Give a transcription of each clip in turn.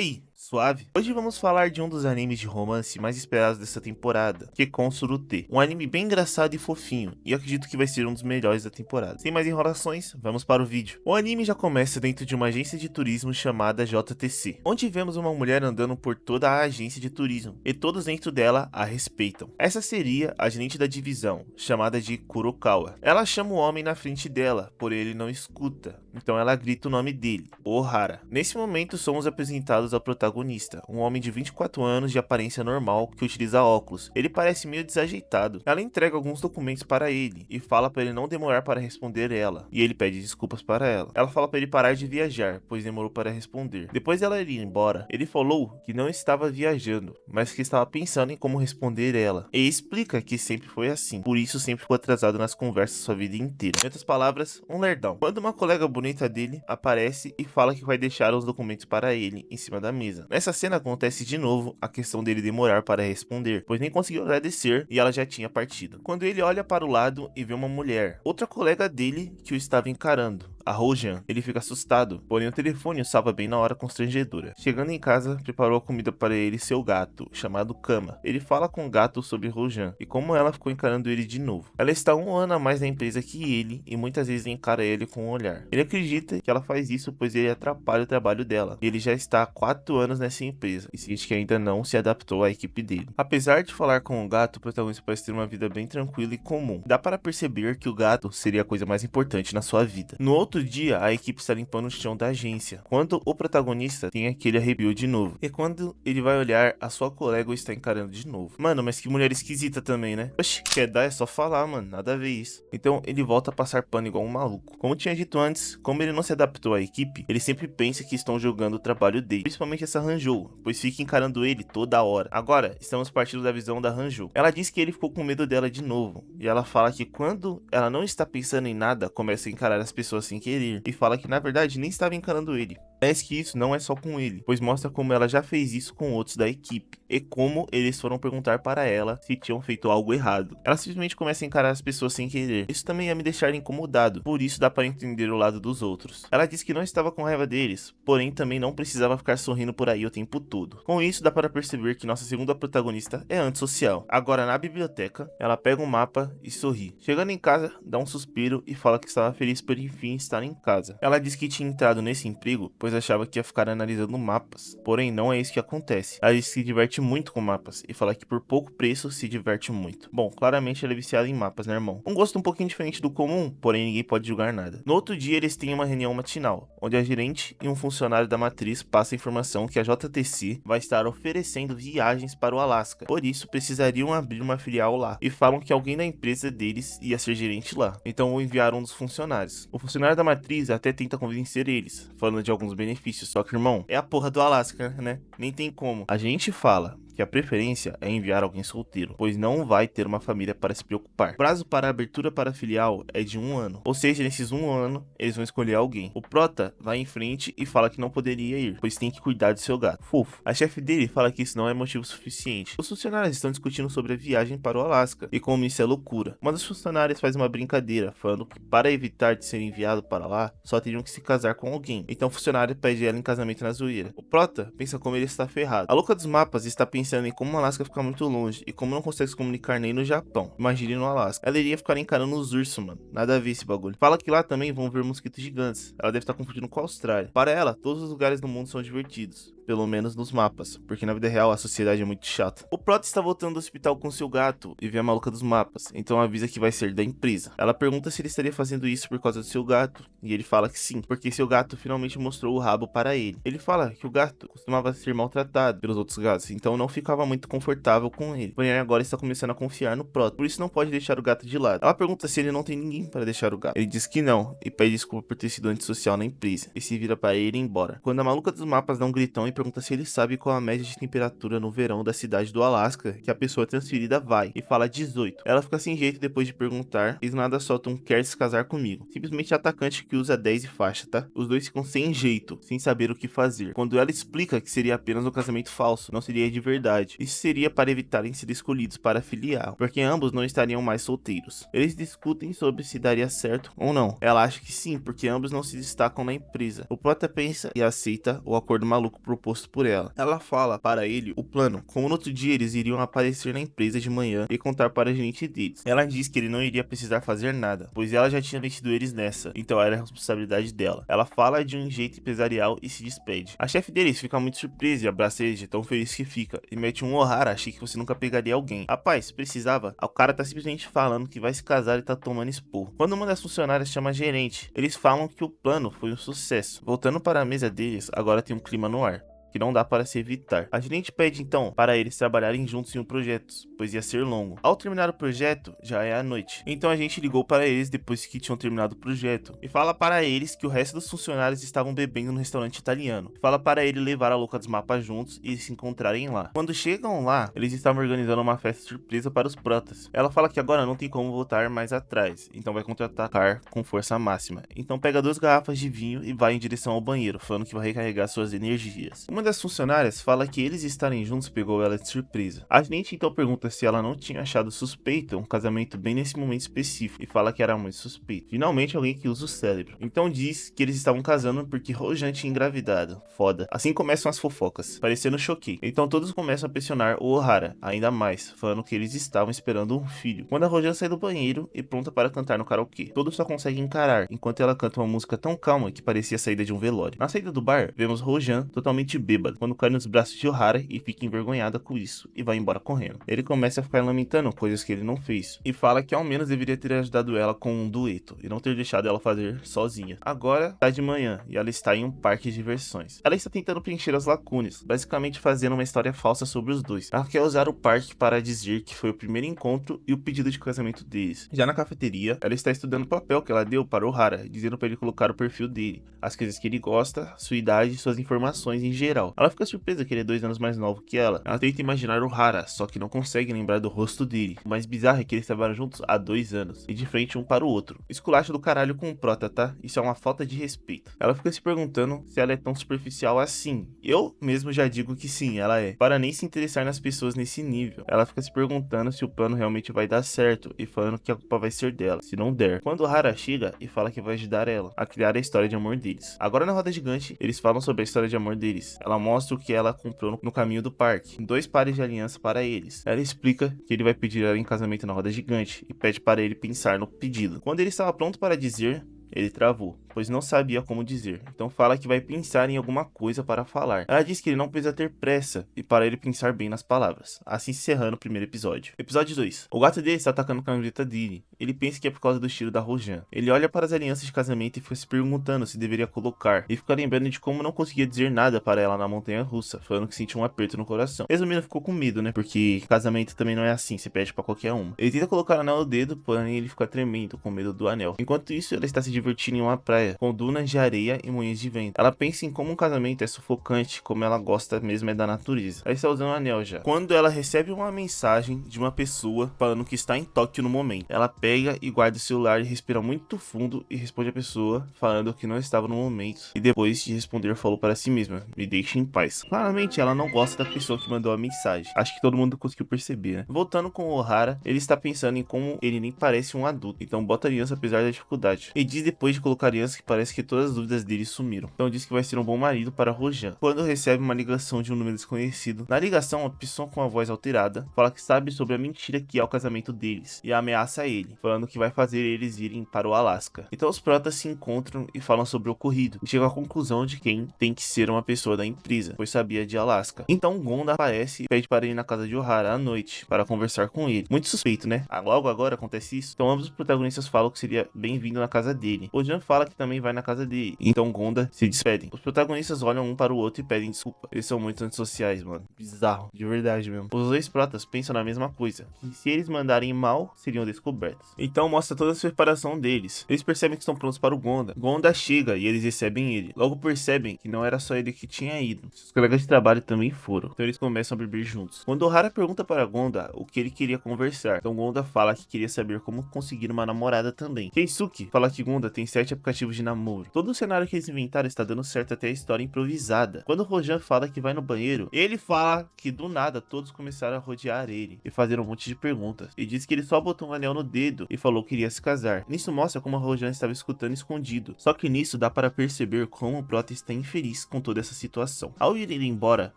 aí, suave? Hoje vamos falar de um dos animes de romance mais esperados dessa temporada, Kekkon Surute. Um anime bem engraçado e fofinho, e eu acredito que vai ser um dos melhores da temporada. Sem mais enrolações, vamos para o vídeo. O anime já começa dentro de uma agência de turismo chamada JTC, onde vemos uma mulher andando por toda a agência de turismo, e todos dentro dela a respeitam. Essa seria a gerente da divisão, chamada de Kurokawa. Ela chama o homem na frente dela, porém ele não escuta, então ela grita o nome dele, Ohara. Nesse momento somos apresentados ao protagonista, um homem de 24 anos de aparência normal que utiliza óculos. Ele parece meio desajeitado. Ela entrega alguns documentos para ele e fala para ele não demorar para responder ela, e ele pede desculpas para ela. Ela fala para ele parar de viajar, pois demorou para responder. Depois dela ir embora, ele falou que não estava viajando, mas que estava pensando em como responder ela, e explica que sempre foi assim, por isso sempre ficou atrasado nas conversas sua vida inteira. Em outras palavras, um lerdão. Quando uma colega bonita dele aparece e fala que vai deixar os documentos para ele em cima da mesa. Nessa cena acontece de novo a questão dele demorar para responder, pois nem conseguiu agradecer e ela já tinha partido. Quando ele olha para o lado e vê uma mulher, outra colega dele que o estava encarando, a Rojan, ele fica assustado, porém o telefone o salva bem na hora constrangedora. Chegando em casa, preparou a comida para ele e seu gato, chamado Kama. Ele fala com o gato sobre Rojan e como ela ficou encarando ele de novo. Ela está um ano a mais na empresa que ele e muitas vezes encara ele com um olhar. Ele acredita que ela faz isso pois ele atrapalha o trabalho dela. Ele já está há 4 anos nessa empresa e sente que ainda não se adaptou à equipe dele. Apesar de falar com o gato, o protagonista parece ter uma vida bem tranquila e comum. Dá para perceber que o gato seria a coisa mais importante na sua vida. No outro dia, a equipe está limpando o chão da agência, quando o protagonista tem aquele arrepio de novo. E quando ele vai olhar, a sua colega o está encarando de novo. Mano, mas que mulher esquisita também, né? Oxi, quer dar é só falar, mano, nada a ver isso. Então ele volta a passar pano igual um maluco. Como tinha dito antes, como ele não se adaptou à equipe, ele sempre pensa que estão jogando o trabalho dele, principalmente essa Hanjou, pois fica encarando ele toda hora. Agora, estamos partindo da visão da Hanjou. Ela diz que ele ficou com medo dela de novo, e ela fala que quando ela não está pensando em nada, começa a encarar as pessoas sem querer, e fala que na verdade nem estava encarando ele. Parece que isso não é só com ele, pois mostra como ela já fez isso com outros da equipe, e como eles foram perguntar para ela se tinham feito algo errado. Ela simplesmente começa a encarar as pessoas sem querer. Isso também ia me deixar incomodado, por isso dá para entender o lado dos outros. Ela disse que não estava com raiva deles, porém também não precisava ficar sorrindo por aí o tempo todo. Com isso dá para perceber que nossa segunda protagonista é antissocial. Agora na biblioteca, ela pega um mapa e sorri. Chegando em casa, dá um suspiro e fala que estava feliz por enfim estar em casa. Ela disse que tinha entrado nesse emprego, pois achava que ia ficar analisando mapas, porém não é isso que acontece. Ela disse que se diverte muito com mapas e fala que por pouco preço se diverte muito. Bom, claramente ela é viciada em mapas, né, irmão? Um gosto um pouquinho diferente do comum, porém ninguém pode julgar nada. No outro dia eles têm uma reunião matinal, onde a gerente e um funcionário da matriz passam a informação que a JTC vai estar oferecendo viagens para o Alasca, por isso precisariam abrir uma filial lá, e falam que alguém da empresa deles ia ser gerente lá, então vão enviar um dos funcionários. O funcionário da matriz até tenta convencer eles, falando de alguns benefícios, só que irmão, é a porra do Alasca, né? Nem tem como. A gente fala que a preferência é enviar alguém solteiro, pois não vai ter uma família para se preocupar. O prazo para a abertura para a filial é de 1 ano, ou seja, nesses 1 ano eles vão escolher alguém. O prota vai em frente e fala que não poderia ir, pois tem que cuidar do seu gato, Fofo. A chefe dele fala que isso não é motivo suficiente. Os funcionários estão discutindo sobre a viagem para o Alasca e como isso é loucura. Uma das funcionárias faz uma brincadeira, falando que para evitar de ser enviado para lá, só teriam que se casar com alguém. Então o funcionário pede ela em casamento na zoeira. O prota pensa como ele está ferrado. A louca dos mapas está pensando em como o Alasca fica muito longe e como não consegue se comunicar nem no Japão. Imagine no Alasca. Ela iria ficar encarando os ursos, mano. Nada a ver esse bagulho. Fala que lá também vão ver mosquitos gigantes. Ela deve estar confundindo com a Austrália. Para ela, todos os lugares do mundo são divertidos. Pelo menos nos mapas, porque na vida real a sociedade é muito chata. O prota está voltando do hospital com seu gato e vê a maluca dos mapas, então avisa que vai ser da empresa. Ela pergunta se ele estaria fazendo isso por causa do seu gato, e ele fala que sim, porque seu gato finalmente mostrou o rabo para ele. Ele fala que o gato costumava ser maltratado pelos outros gatos, então não ficava muito confortável com ele. Porém agora está começando a confiar no prota, por isso não pode deixar o gato de lado. Ela pergunta se ele não tem ninguém para deixar o gato. Ele diz que não, e pede desculpa por ter sido antissocial na empresa, e se vira para ele ir embora. Quando a maluca dos mapas dá um gritão e pergunta se ele sabe qual a média de temperatura no verão da cidade do Alasca que a pessoa transferida vai, e fala 18. Ela fica sem jeito depois de perguntar, e do nada solta um quer se casar comigo. Simplesmente atacante que usa 10 e faixa, tá? Os dois ficam sem jeito, sem saber o que fazer. Quando ela explica que seria apenas um casamento falso, não seria de verdade. Isso seria para evitarem ser escolhidos para a filial, porque ambos não estariam mais solteiros. Eles discutem sobre se daria certo ou não. Ela acha que sim, porque ambos não se destacam na empresa. O prota pensa e aceita o acordo maluco por proposto por ela. Ela fala para ele o plano, como no outro dia eles iriam aparecer na empresa de manhã e contar para a gerente deles. Ela diz que ele não iria precisar fazer nada, pois ela já tinha metido eles nessa, então era a responsabilidade dela. Ela fala de um jeito empresarial e se despede. A chefe deles fica muito surpresa e abraça ele de tão feliz que fica, e mete um Ohara, achei que você nunca pegaria alguém. Rapaz, precisava? O cara tá simplesmente falando que vai se casar e tá tomando esporro. Quando uma das funcionárias chama a gerente, eles falam que o plano foi um sucesso. Voltando para a mesa deles, agora tem um clima no ar que não dá para se evitar. A gerente pede então para eles trabalharem juntos em um projeto, pois ia ser longo. Ao terminar o projeto, já é a noite. Então a gente ligou para eles depois que tinham terminado o projeto e fala para eles que o resto dos funcionários estavam bebendo no restaurante italiano. Fala para ele levar a louca dos mapas juntos e se encontrarem lá. Quando chegam lá, eles estavam organizando uma festa surpresa para os protas. Ela fala que agora não tem como voltar mais atrás, então vai contra-atacar com força máxima. Então pega 2 garrafas de vinho e vai em direção ao banheiro, falando que vai recarregar suas energias. Uma das funcionárias fala que eles estarem juntos pegou ela de surpresa. A gerente então pergunta se ela não tinha achado suspeito um casamento bem nesse momento específico e fala que era muito suspeito. Finalmente alguém que usa o cérebro. Então diz que eles estavam casando porque Rojan tinha engravidado. Foda. Assim começam as fofocas, parecendo choque. Então todos começam a pressionar o Ohara ainda mais, falando que eles estavam esperando um filho. Quando a Rojan sai do banheiro e pronta para cantar no karaokê, todos só conseguem encarar enquanto ela canta uma música tão calma que parecia a saída de um velório. Na saída do bar, vemos Rojan totalmente bêbado, quando cai nos braços de Ohara e fica envergonhada com isso e vai embora correndo. Ele começa a ficar lamentando coisas que ele não fez e fala que ao menos deveria ter ajudado ela com um dueto e não ter deixado ela fazer sozinha. Agora tá de manhã e ela está em um parque de diversões. Ela está tentando preencher as lacunas, basicamente fazendo uma história falsa sobre os dois. Ela quer usar o parque para dizer que foi o primeiro encontro e o pedido de casamento deles. Já na cafeteria, ela está estudando o papel que ela deu para Ohara, dizendo para ele colocar o perfil dele, as coisas que ele gosta, sua idade e suas informações em geral. Ela fica surpresa que ele é 2 anos mais novo que ela. Ela tenta imaginar Ohara, só que não consegue lembrar do rosto dele. O mais bizarro é que eles trabalham juntos há 2 anos, e de frente um para o outro. Esculacho do caralho com o prota, tá? Isso é uma falta de respeito. Ela fica se perguntando se ela é tão superficial assim. Eu mesmo já digo que sim, ela é. Para nem se interessar nas pessoas nesse nível. Ela fica se perguntando se o plano realmente vai dar certo, e falando que a culpa vai ser dela, se não der. Quando Ohara chega e fala que vai ajudar ela a criar a história de amor deles. Agora na roda gigante, eles falam sobre a história de amor deles. Ela mostra o que ela comprou no caminho do parque, 2 pares de aliança para eles. Ela explica que ele vai pedir ela em casamento na roda gigante e pede para ele pensar no pedido. Quando ele estava pronto para dizer, ele travou, pois não sabia como dizer. Então fala que vai pensar em alguma coisa para falar. Ela diz que ele não precisa ter pressa e para ele pensar bem nas palavras. Assim encerrando o primeiro episódio. Episódio 2. O gato dele está atacando a camiseta dele. Ele pensa que é por causa do estilo da Rojan. Ele olha para as alianças de casamento e fica se perguntando se deveria colocar. E fica lembrando de como não conseguia dizer nada para ela na montanha russa, falando que sentia um aperto no coração. Resumindo, ficou com medo, né? Porque casamento também não é assim, se pede para qualquer um. Ele tenta colocar o anel no dedo, porém ele fica tremendo com medo do anel. Enquanto isso, ela está se divertindo em uma praia, com dunas de areia e moinhos de vento. Ela pensa em como um casamento é sufocante, como ela gosta mesmo é da natureza. Ela está usando o anel já. Quando ela recebe uma mensagem de uma pessoa falando que está em Tóquio no momento, ela pega e guarda o celular e respira muito fundo e responde a pessoa falando que não estava no momento. E depois de responder falou para si mesma: me deixe em paz. Claramente ela não gosta da pessoa que mandou a mensagem. Acho que todo mundo conseguiu perceber, né? Voltando com o Ohara, ele está pensando em como ele nem parece um adulto, então bota aliança apesar da dificuldade. E diz depois de colocar aliança que parece que todas as dúvidas dele sumiram. Então diz que vai ser um bom marido para Rojan. Quando recebe uma ligação de um número desconhecido. Na ligação, uma pessoa com a voz alterada fala que sabe sobre a mentira que é o casamento deles e ameaça ele, falando que vai fazer eles irem para o Alasca. Então os protas se encontram e falam sobre o ocorrido e chegam à conclusão de quem tem que ser uma pessoa da empresa, pois sabia de Alasca. Então Gonda aparece e pede para ir na casa de Ohara à noite para conversar com ele. Muito suspeito, né? Logo agora acontece isso. Então ambos os protagonistas falam que seria bem-vindo na casa dele. O Jan fala que também vai na casa dele. Então Gonda se despedem. Os protagonistas olham um para o outro e pedem desculpa. Eles são muito antissociais, mano. Bizarro, de verdade mesmo. Os 2 protas pensam na mesma coisa, que se eles mandarem mal, seriam descobertos. Então mostra toda a separação deles. Eles percebem que estão prontos para o Gonda. Gonda chega e eles recebem ele. Logo percebem que não era só ele que tinha ido. Seus colegas de trabalho também foram. Então eles começam a beber juntos. Quando Ohara pergunta para Gonda o que ele queria conversar, então Gonda fala que queria saber como conseguir uma namorada também. Keisuke fala que Gonda tem 7 aplicativos motivos de namoro. Todo o cenário que eles inventaram está dando certo até a história improvisada. Quando o Rojan fala que vai no banheiro, ele fala que do nada todos começaram a rodear ele e fazer um monte de perguntas. E diz que ele só botou um anel no dedo e falou que iria se casar. Nisso mostra como o Rojan estava escutando escondido. Só que nisso dá para perceber como o Prota está infeliz com toda essa situação. Ao ir embora,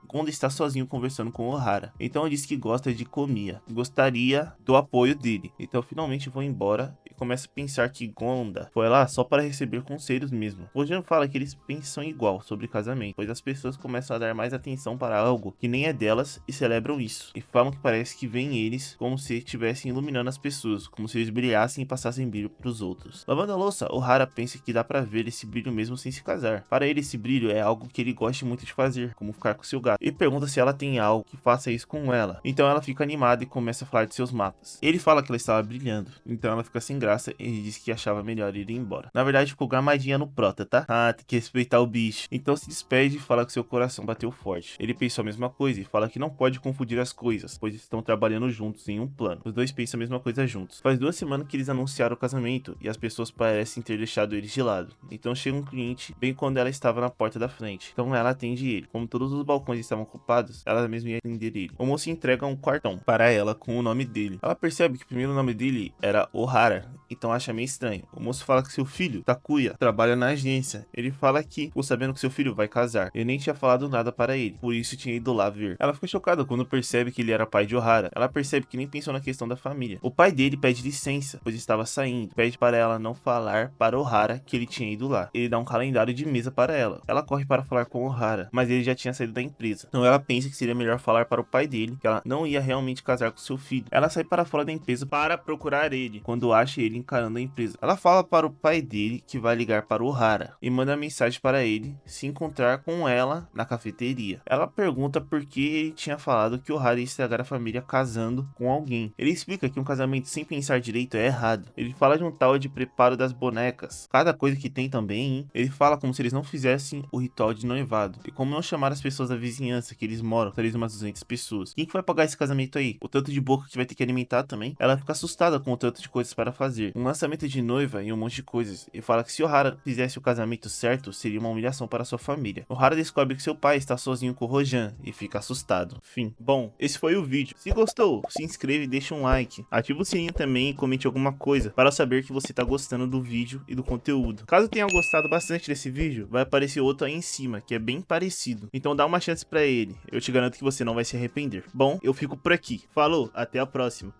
Gonda está sozinho conversando com Ohara. Então ele diz que gosta de Komiya, gostaria do apoio dele. Então finalmente vou embora e começa a pensar que Gonda foi lá só para receber conselhos mesmo. Rojan fala que eles pensam igual sobre casamento, pois as pessoas começam a dar mais atenção para algo que nem é delas e celebram isso. E falam que parece que veem eles como se estivessem iluminando as pessoas, como se eles brilhassem e passassem brilho para os outros. Lavando a louça, Ohara pensa que dá para ver esse brilho mesmo sem se casar. Para ele, esse brilho é algo que ele gosta muito de fazer, como ficar com seu gato. E pergunta se ela tem algo que faça isso com ela. Então ela fica animada e começa a falar de seus mapas. Ele fala que ela estava brilhando, então ela fica sem graça e diz que achava melhor ir embora. Na verdade, ficou gramadinha no Prota, tá? Ah, tem que respeitar o bicho. Então se despede e fala que seu coração bateu forte. Ele pensou a mesma coisa e fala que não pode confundir as coisas, pois estão trabalhando juntos em um plano. Os dois pensam a mesma coisa juntos. Faz 2 semanas que eles anunciaram o casamento e as pessoas parecem ter deixado eles de lado. Então chega um cliente bem quando ela estava na porta da frente. Então ela atende ele. Como todos os balcões estavam ocupados, ela mesma ia atender ele. O moço entrega um cartão para ela com o nome dele. Ela percebe que o primeiro nome dele era Ohara, então acha meio estranho. O moço fala que seu filho, Takuya, trabalha na agência. Ele fala que ficou sabendo que seu filho vai casar. Ele nem tinha falado nada para ele, por isso tinha ido lá ver. Ela fica chocada quando percebe que ele era pai de Ohara. Ela percebe que nem pensou na questão da família. O pai dele pede licença, pois estava saindo. Pede para ela não falar para Ohara que ele tinha ido lá. Ele dá um calendário de mesa para ela. Ela corre para falar com Ohara, mas ele já tinha saído da empresa. Então ela pensa que seria melhor falar para o pai dele que ela não ia realmente casar com seu filho. Ela sai para fora da empresa para procurar ele, quando acha ele encarando a empresa. Ela fala para o pai dele que vai ligar para Ohara e manda mensagem para ele se encontrar com ela na cafeteria. Ela pergunta por que ele tinha falado que Ohara ia estragar a família casando com alguém. Ele explica que um casamento sem pensar direito é errado. Ele fala de um tal de preparo das bonecas, cada coisa que tem também, hein? Ele fala como se eles não fizessem o ritual de noivado e como não chamar as pessoas da vizinhança que eles moram, talvez umas 200 pessoas. Quem que vai pagar esse casamento aí? O tanto de boca que vai ter que alimentar também. Ela fica assustada com o tanto de coisas para fazer, um lançamento de noiva e um monte de coisas, e fala que se Ohara fizesse o casamento certo, seria uma humilhação para sua família. Ohara descobre que seu pai está sozinho com o Rojan e fica assustado. Fim. Bom, esse foi o vídeo. Se gostou, se inscreve e deixa um like. Ativa o sininho também e comente alguma coisa para saber que você está gostando do vídeo e do conteúdo. Caso tenha gostado bastante desse vídeo, vai aparecer outro aí em cima, que é bem parecido. Então dá uma chance para ele. Eu te garanto que você não vai se arrepender. Bom, eu fico por aqui. Falou, até a próxima.